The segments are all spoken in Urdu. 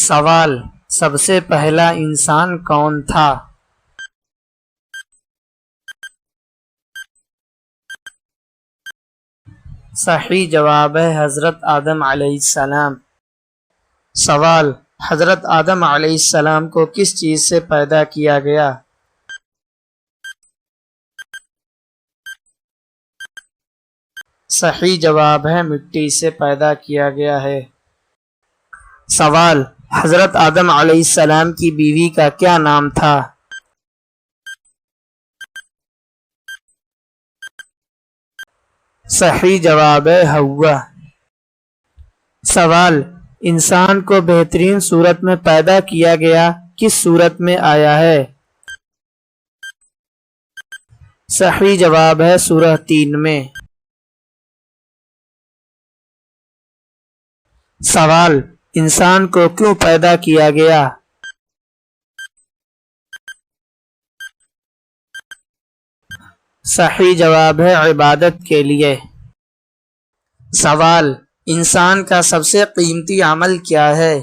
سوال: سب سے پہلا انسان کون تھا؟ صحیح جواب ہے حضرت آدم علیہ السلام۔ سوال: حضرت آدم علیہ السلام کو کس چیز سے پیدا کیا گیا؟ صحیح جواب ہے مٹی سے پیدا کیا گیا ہے۔ سوال: حضرت آدم علیہ السلام کی بیوی کا کیا نام تھا؟ صحیح جواب ہے حوا۔ سوال: انسان کو بہترین صورت میں پیدا کیا گیا کس صورت میں آیا ہے؟ صحیح جواب ہے سورہ 3 میں۔ سوال: انسان کو کیوں پیدا کیا گیا؟ صحیح جواب ہے عبادت کے لیے۔ سوال: انسان کا سب سے قیمتی عمل کیا ہے؟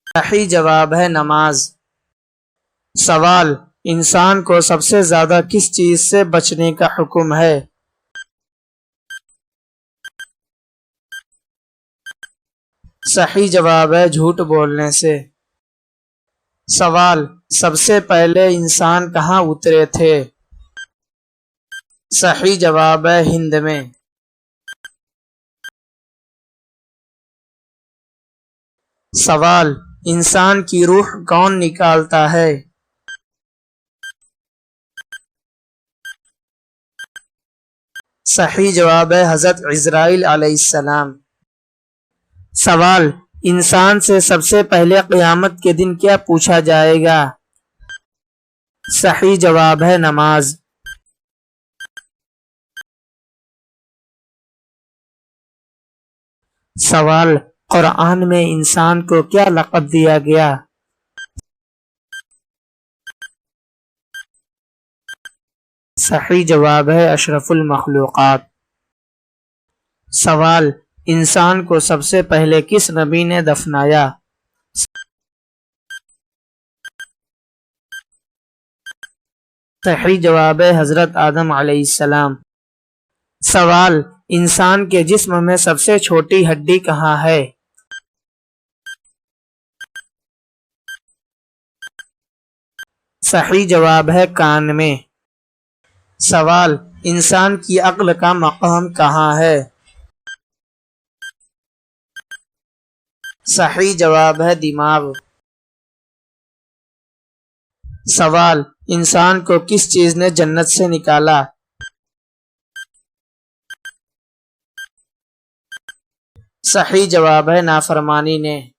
صحیح جواب ہے نماز۔ سوال: انسان کو سب سے زیادہ کس چیز سے بچنے کا حکم ہے؟ صحیح جواب ہے جھوٹ بولنے سے۔ سوال: سب سے پہلے انسان کہاں اترے تھے؟ صحیح جواب ہے ہند میں۔ سوال: انسان کی روح کون نکالتا ہے؟ صحیح جواب ہے حضرت عزرائیل علیہ السلام۔ سوال: انسان سے سب سے پہلے قیامت کے دن کیا پوچھا جائے گا؟ صحیح جواب ہے نماز۔ سوال: قرآن میں انسان کو کیا لقب دیا گیا؟ صحیح جواب ہے اشرف المخلوقات۔ سوال: انسان کو سب سے پہلے کس نبی نے دفنایا؟ صحیح جواب ہے حضرت آدم علیہ السلام۔ سوال: انسان کے جسم میں سب سے چھوٹی ہڈی کہاں ہے؟ صحیح جواب ہے کان میں۔ سوال: انسان کی عقل کا مقام کہاں ہے؟ صحیح جواب ہے دماغ۔ سوال: انسان کو کس چیز نے جنت سے نکالا؟ صحیح جواب ہے نافرمانی نے۔